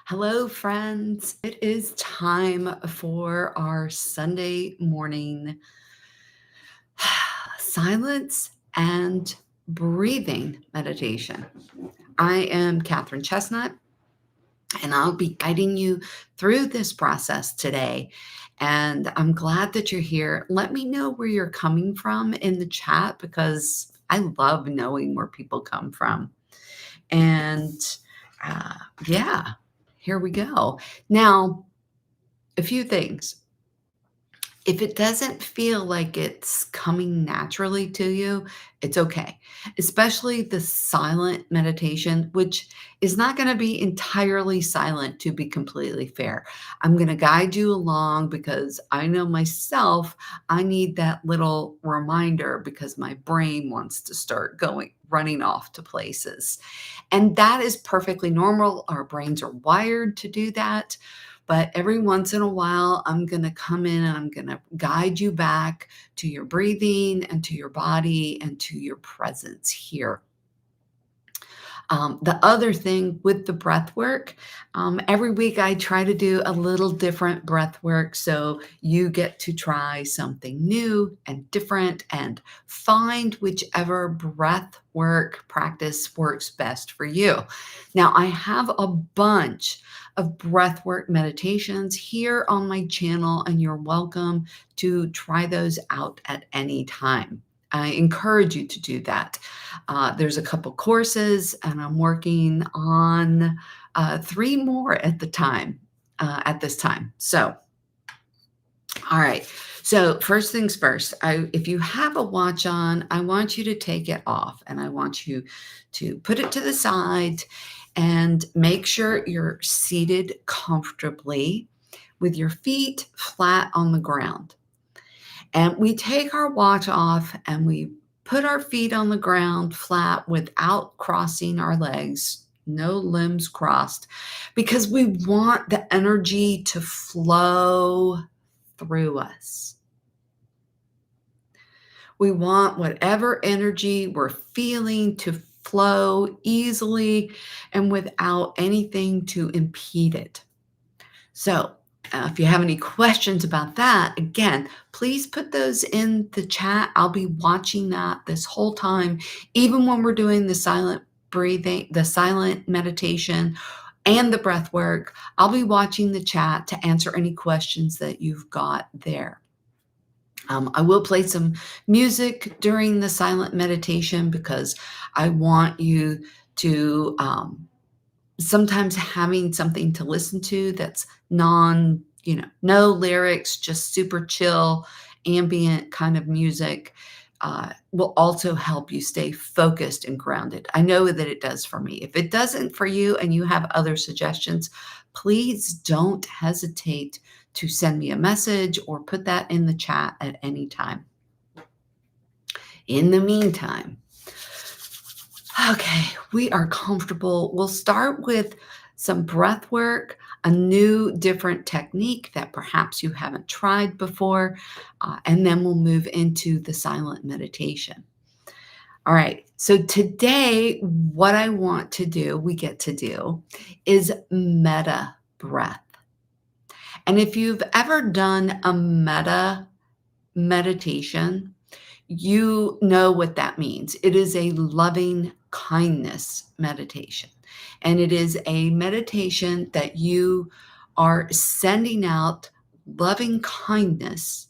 Hello, friends. It is time for our Sunday morning silence and breathing meditation. I am Catherine Chestnut, and I'll be guiding you through this process today. And I'm glad that you're here. Let me know where you're coming from in the chat because I love knowing where people come from. And uh, yeah, here we go. Now, a few things. If it doesn't feel like it's coming naturally to you, it's okay. Especially the silent meditation, which is not going to be entirely silent, to be completely fair. I'm going to guide you along because I know myself, I need that little reminder because my brain wants to start running off to places. And that is perfectly normal. Our brains are wired to do that. But every once in a while, I'm going to come in and I'm going to guide you back to your breathing and to your body and to your presence here. The other thing with the breath work, every week I try to do a little different breath work so you get to try something new and different and find whichever breath work practice works best for you. Now, I have a bunch of breathwork meditations here on my channel, and you're welcome to try those out at any time. I encourage you to do that. There's a couple courses, and I'm working on 3 more at this time. So, all right. So first things first, if you have a watch on, I want you to take it off, and I want you to put it to the side and make sure you're seated comfortably with your feet flat on the ground. And we take our watch off and we put our feet on the ground flat without crossing our legs, no limbs crossed, because we want the energy to flow through us. We want whatever energy we're feeling to flow easily and without anything to impede it. So, if you have any questions about that, again, please put those in the chat. I'll be watching that this whole time, even when we're doing the silent breathing, the silent meditation, and the breath work. I'll be watching the chat to answer any questions that you've got there. I will play some music during the silent meditation because I want you to sometimes having something to listen to that's no lyrics, just super chill, ambient kind of music will also help you stay focused and grounded. I know that it does for me. If it doesn't for you and you have other suggestions, please don't hesitate to send me a message or put that in the chat at any time. In the meantime, okay, we are comfortable. We'll start with some breath work, a new, different technique that perhaps you haven't tried before, and then we'll move into the silent meditation. All right, so today, what I want to do, we get to do, is meta breath. And if you've ever done a meta meditation, you know what that means. It is a loving kindness meditation. And it is a meditation that you are sending out loving kindness.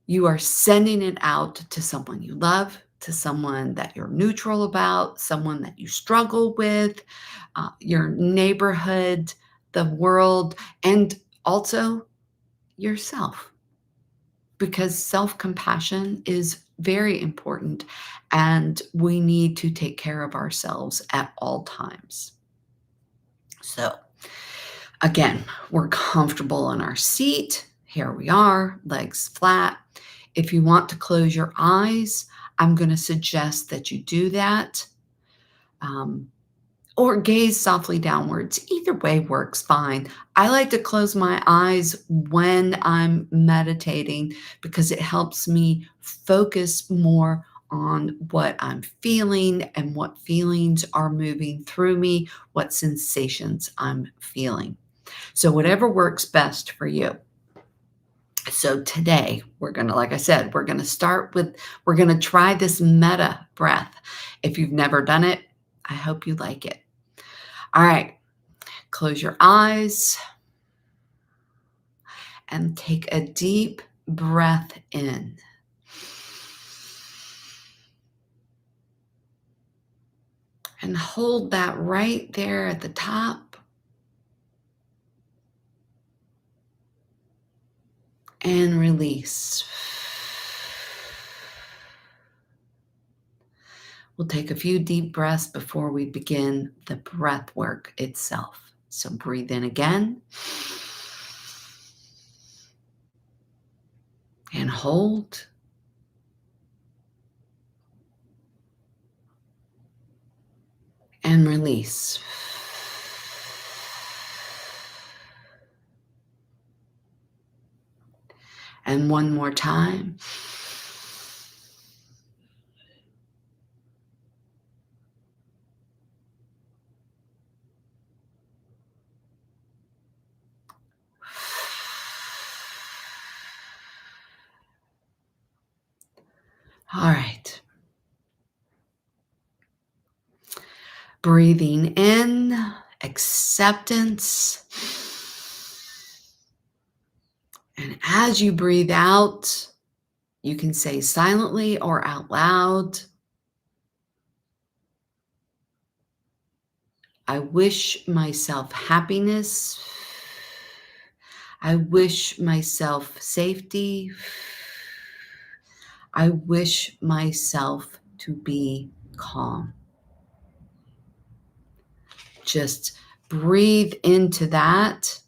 You are sending it out to someone you love, to someone that you're neutral about, someone that you struggle with, your neighborhood, the world, and also yourself. Because self-compassion is very important, and we need to take care of ourselves at all times. So again, we're comfortable in our seat. Here we are, legs flat. If you want to close your eyes, I'm going to suggest that you do that. Or gaze softly downwards. Either way works fine. I like to close my eyes when I'm meditating because it helps me focus more on what I'm feeling and what feelings are moving through me, what sensations I'm feeling. So, whatever works best for you. So, today, we're going to, like I said, we're going to try this meta breath. If you've never done it, I hope you like it. All right, close your eyes and take a deep breath in. And hold that right there at the top. And release. We'll take a few deep breaths before we begin the breath work itself. So breathe in again. And hold. And release. And one more time. All right. Breathing in, acceptance. And as you breathe out, you can say silently or out loud, I wish myself happiness. I wish myself safety. I wish myself to be calm. Just breathe into that.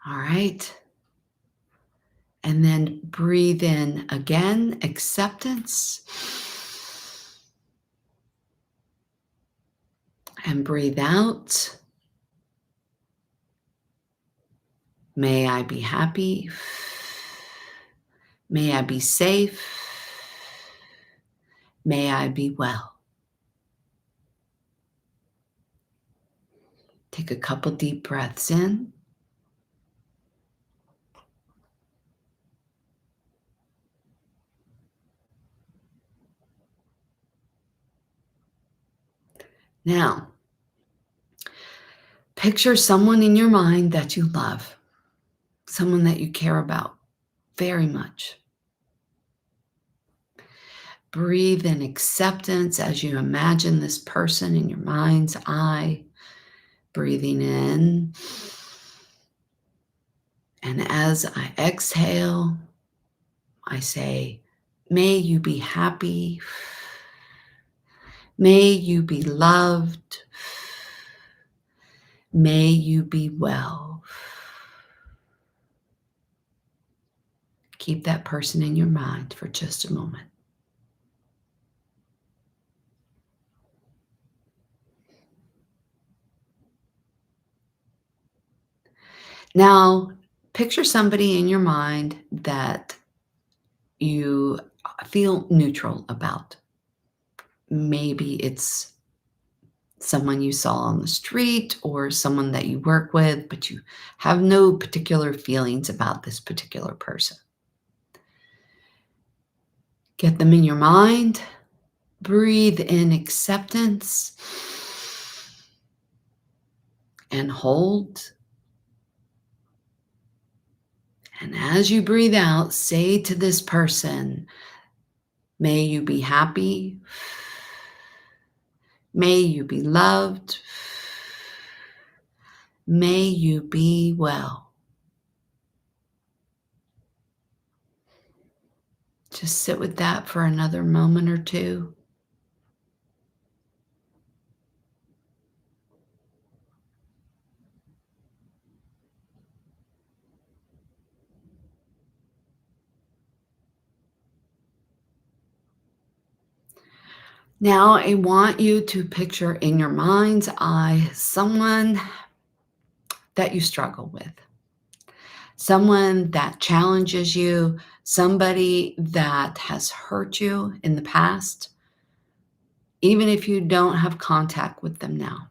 All right. And then breathe in again, acceptance. And breathe out. May I be happy. May I be safe. May I be well. Take a couple deep breaths in. Now, picture someone in your mind that you love, someone that you care about very much. Breathe in acceptance as you imagine this person in your mind's eye, breathing in. And as I exhale, I say, may you be happy. May you be loved. May you be well. Keep that person in your mind for just a moment. Now, picture somebody in your mind that you feel neutral about. Maybe it's someone you saw on the street or someone that you work with, but you have no particular feelings about this particular person. Get them in your mind. Breathe in acceptance and hold. And as you breathe out, say to this person, may you be happy. May you be loved. May you be well. Just sit with that for another moment or two. Now, I want you to picture in your mind's eye someone that you struggle with, someone that challenges you, somebody that has hurt you in the past, even if you don't have contact with them now.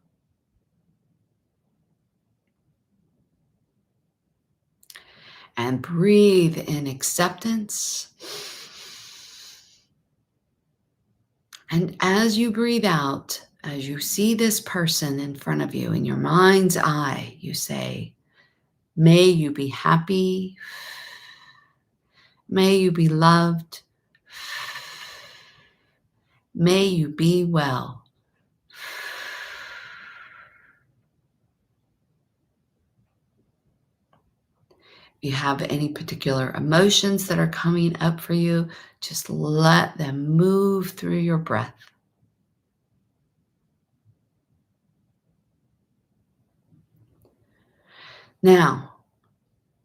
And breathe in acceptance. And as you breathe out, as you see this person in front of you in your mind's eye, you say, may you be happy. May you be loved. May you be well. If you have any particular emotions that are coming up for you, just let them move through your breath. Now,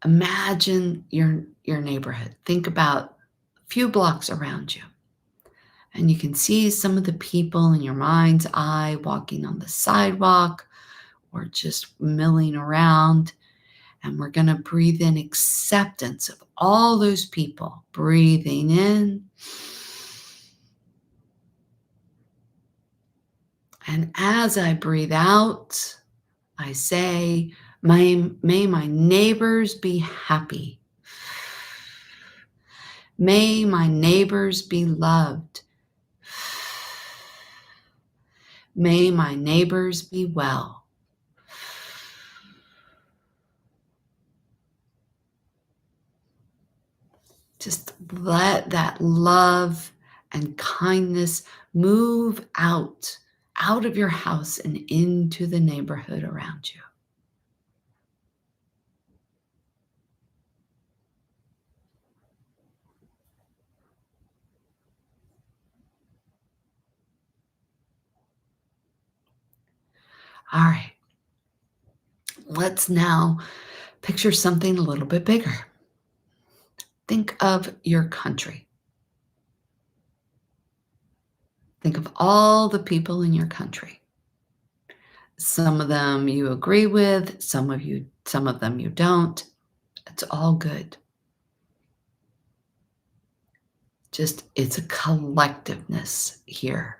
imagine your neighborhood. Think about a few blocks around you. And you can see some of the people in your mind's eye walking on the sidewalk or just milling around. And we're going to breathe in acceptance of all those people. Breathing in. And as I breathe out, I say, may my neighbors be happy. May my neighbors be loved. May my neighbors be well. Just let that love and kindness move out of your house and into the neighborhood around you. All right. Let's now picture something a little bit bigger. Think of your country. Think of all the people in your country. Some of them you agree with, some of them you don't. It's all good. Just it's a collectiveness here.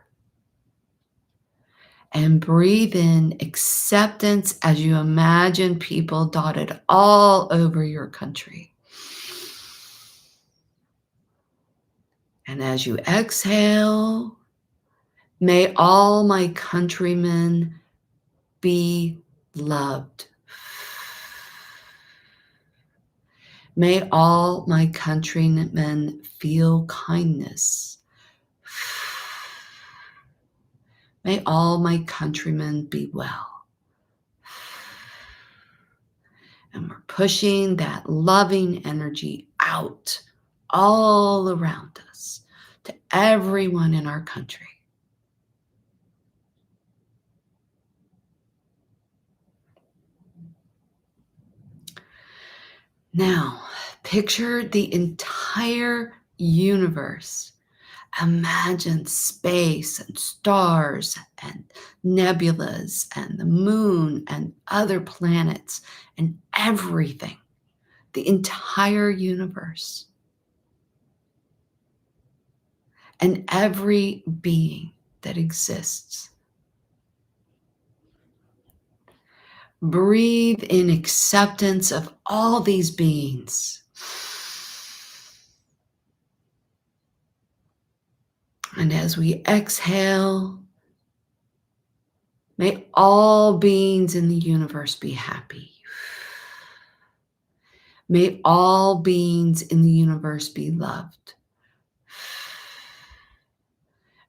And breathe in acceptance as you imagine people dotted all over your country. And as you exhale, may all my countrymen be loved. May all my countrymen feel kindness. May all my countrymen be well. And we're pushing that loving energy out all around us to everyone in our country. Now, picture the entire universe. Imagine space and stars and nebulas and the moon and other planets and everything, the entire universe, and every being that exists. Breathe in acceptance of all these beings. And as we exhale, may all beings in the universe be happy. May all beings in the universe be loved.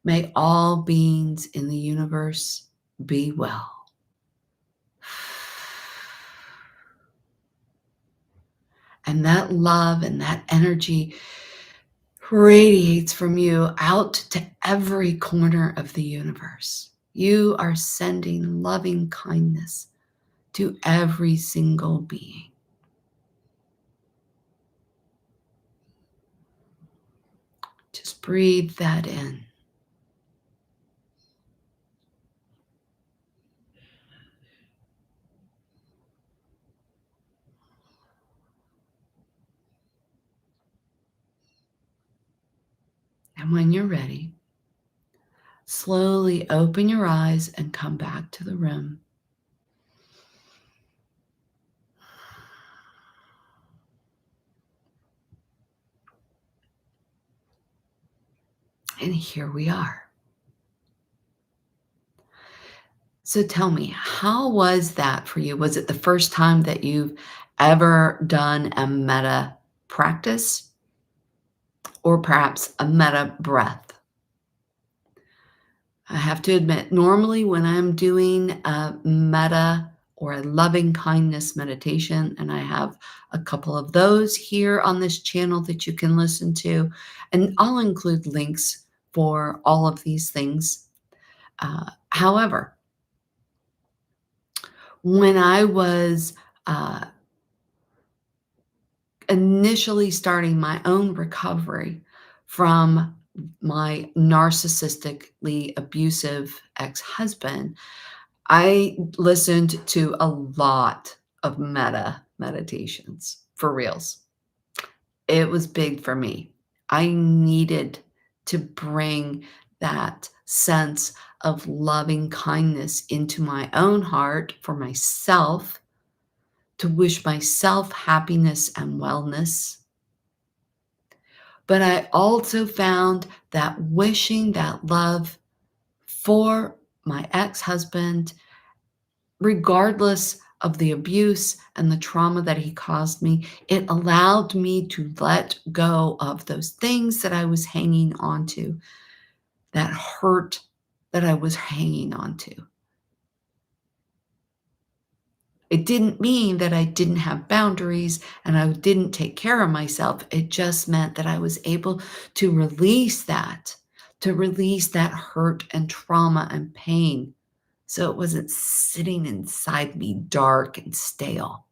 May all beings in the universe be well. And that love and that energy radiates from you out to every corner of the universe. You are sending loving kindness to every single being. Just breathe that in. And when you're ready, slowly open your eyes and come back to the room. And here we are. So tell me, how was that for you? Was it the first time that you've ever done a metta practice or perhaps a metta breath? I have to admit, normally when I'm doing a metta or a loving kindness meditation, and I have a couple of those here on this channel that you can listen to, and I'll include links for all of these things. However, when I was uh, initially starting my own recovery from my narcissistically abusive ex husband, I listened to a lot of metta meditations for reals. It was big for me. I needed to bring that sense of loving kindness into my own heart for myself, to wish myself happiness and wellness. But I also found that wishing that love for my ex husband, regardless of the abuse and the trauma that he caused me, it allowed me to let go of those things that I was hanging on to, that hurt that I was hanging on to. It didn't mean that I didn't have boundaries and I didn't take care of myself. It just meant that I was able to release that hurt and trauma and pain. So it wasn't sitting inside me dark and stale.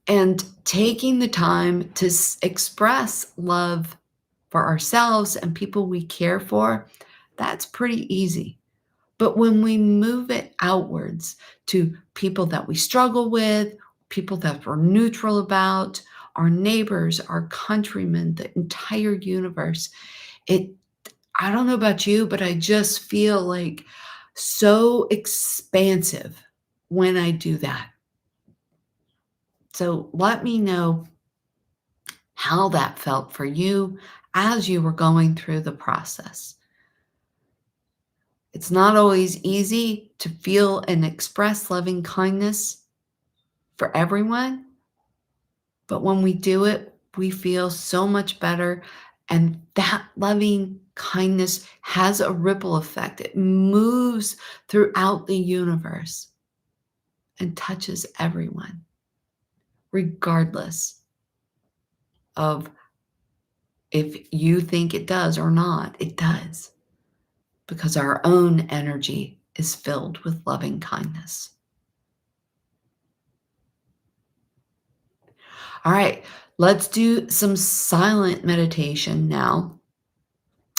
And taking the time to express love for ourselves and people we care for, that's pretty easy. But when we move it outwards to people that we struggle with, people that we're neutral about, our neighbors, our countrymen, the entire universe, it I don't know about you, but I just feel like so expansive when I do that. So let me know how that felt for you as you were going through the process. It's not always easy to feel and express loving kindness for everyone, but when we do it, we feel so much better. And that loving kindness has a ripple effect. It moves throughout the universe and touches everyone, regardless of if you think it does or not. It does, because our own energy is filled with loving kindness. All right, let's do some silent meditation now.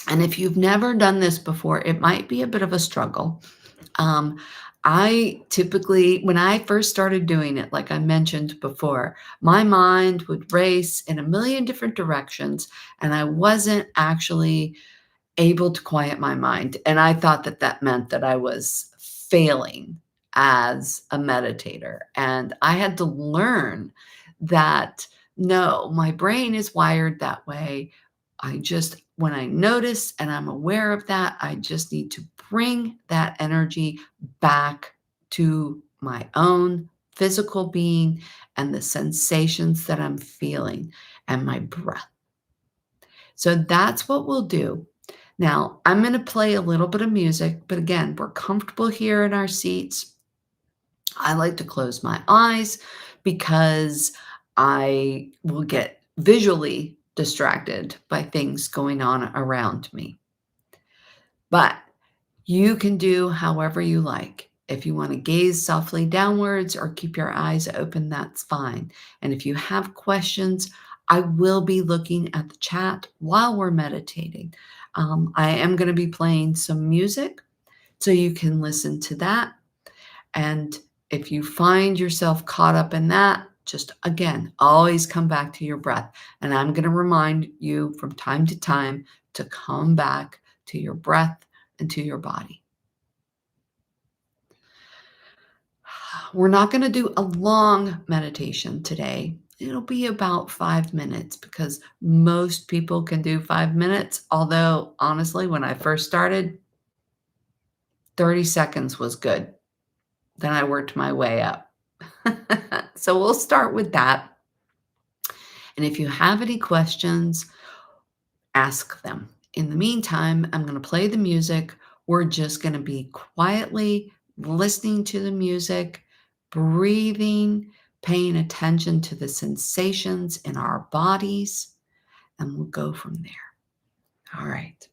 And if you've never done this before, it might be a bit of a struggle. Um, I typically, when I first started doing it, like I mentioned before, my mind would race in a million different directions, and I wasn't actually able to quiet my mind. And I thought that that meant that I was failing as a meditator. And I had to learn that no, my brain is wired that way. When I notice and I'm aware of that, I just need to bring that energy back to my own physical being and the sensations that I'm feeling and my breath. So that's what we'll do. Now, I'm going to play a little bit of music, but again, we're comfortable here in our seats. I like to close my eyes because I will get visually distracted by things going on around me. But you can do however you like. If you want to gaze softly downwards or keep your eyes open, that's fine. And if you have questions, I will be looking at the chat while we're meditating. I am going to be playing some music so you can listen to that. And if you find yourself caught up in that, Just again, always come back to your breath. And I'm going to remind you from time to time to come back to your breath and to your body. We're not going to do a long meditation today. It'll be about 5 minutes because most people can do 5 minutes. Although, honestly, when I first started, 30 seconds was good. Then I worked my way up. So we'll start with that. And if you have any questions, ask them. In the meantime, I'm going to play the music. We're just going to be quietly listening to the music, breathing, paying attention to the sensations in our bodies, and we'll go from there. All right.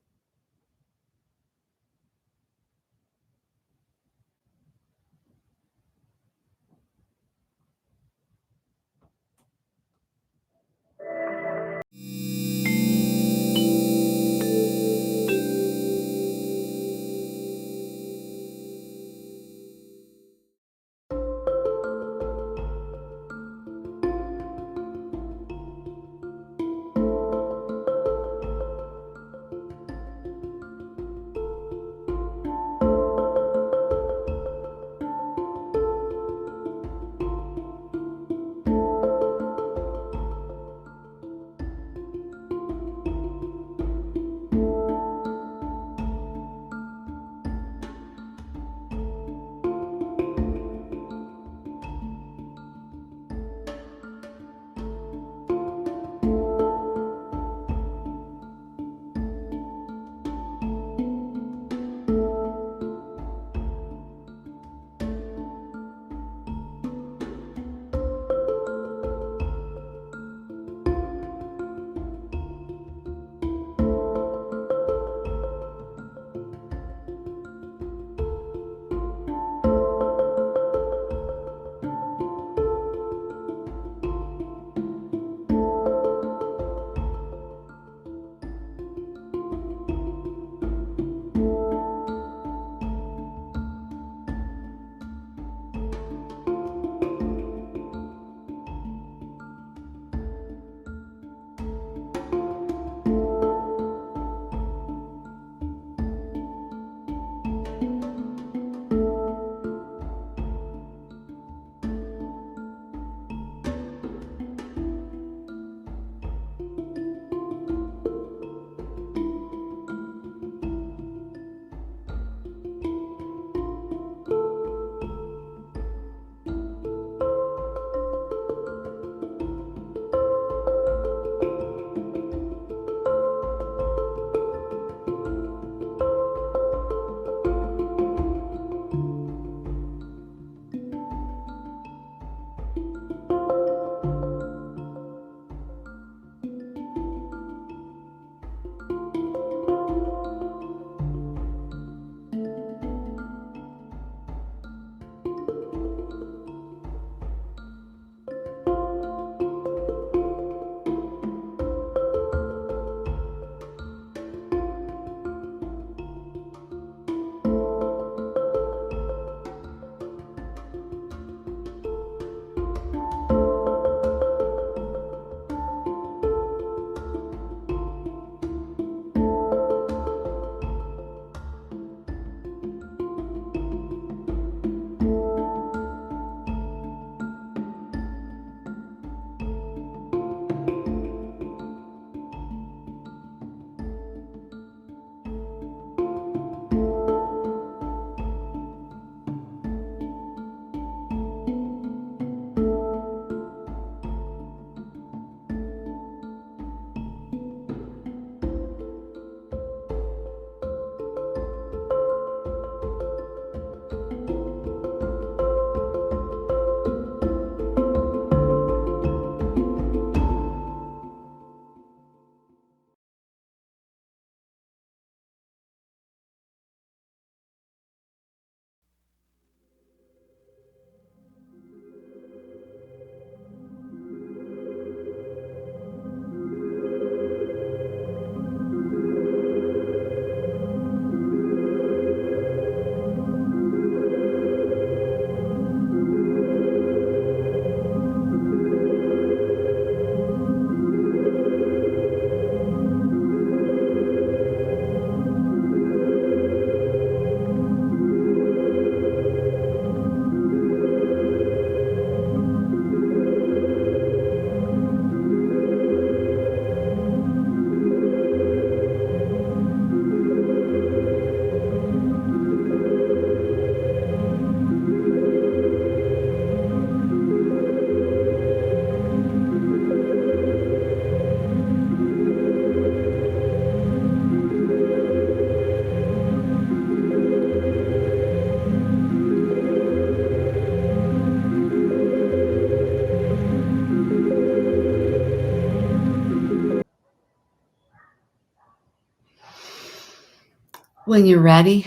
When you're ready,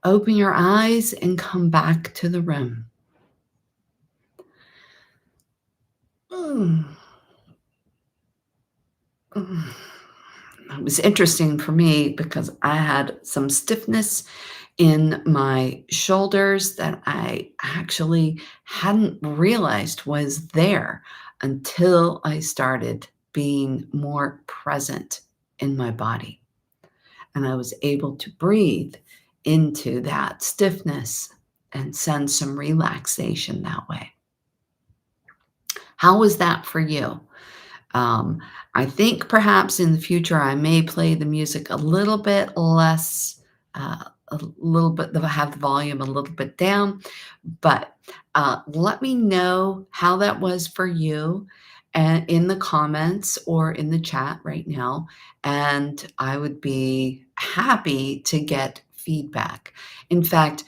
open your eyes and come back to the room. Mm, mm. It was interesting for me because I had some stiffness in my shoulders that I actually hadn't realized was there until I started being more present in my body. And I was able to breathe into that stiffness and send some relaxation that way. How was that for you? Um, I think perhaps in the future I may play the music a little bit less, a little bit, have the volume a little bit down, but let me know how that was for you and in the comments or in the chat right now. And I would be happy to get feedback. In fact,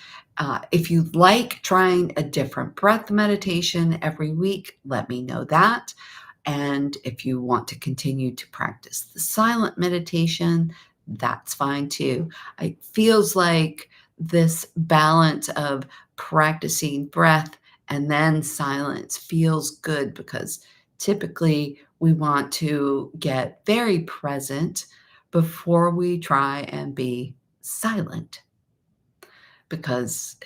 if you like trying a different breath meditation every week, let me know that. And if you want to continue to practice the silent meditation, that's fine too. It feels like this balance of practicing breath and then silence feels good because typically we want to get very present before we try and be silent because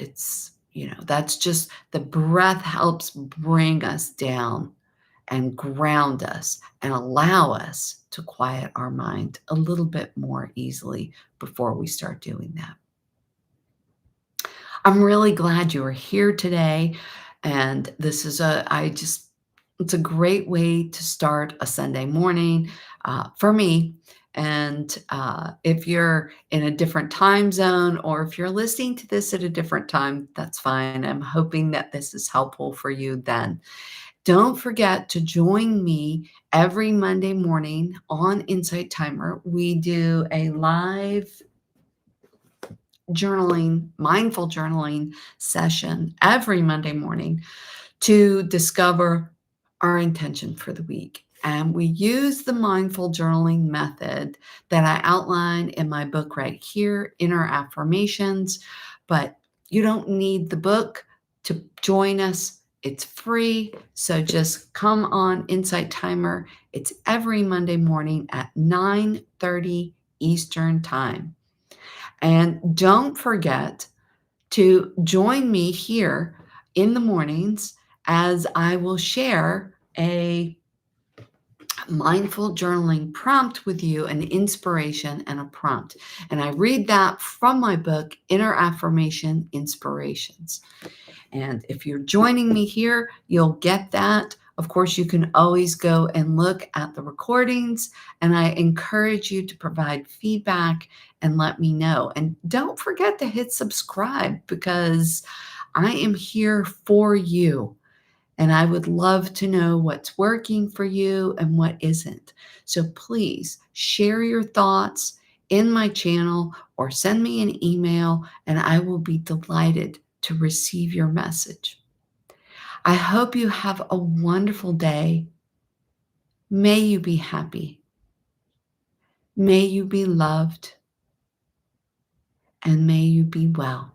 that's just the breath helps bring us down and ground us and allow us to quiet our mind a little bit more easily before we start doing that. I'm really glad you are here today. And this is it's a great way to start a Sunday morning for me. And if you're in a different time zone or if you're listening to this at a different time, that's fine. I'm hoping that this is helpful for you then. Don't forget to join me every Monday morning on Insight Timer. We do a live mindful journaling session every Monday morning to discover our intention for the week. And we use the mindful journaling method that I outline in my book right here, Inner Affirmations. But you don't need the book to join us. It's free. So just come on Insight Timer. It's every Monday morning at 9:30 Eastern Time. And don't forget to join me here in the mornings as I will share a mindful journaling prompt with you, an inspiration and a prompt. And I read that from my book, Inner Affirmation Inspirations. And if you're joining me here, you'll get that. Of course, you can always go and look at the recordings, and I encourage you to provide feedback and let me know. And don't forget to hit subscribe because I am here for you. And I would love to know what's working for you and what isn't. So please share your thoughts in my channel or send me an email, and I will be delighted to receive your message. I hope you have a wonderful day. May you be happy. May you be loved. And may you be well.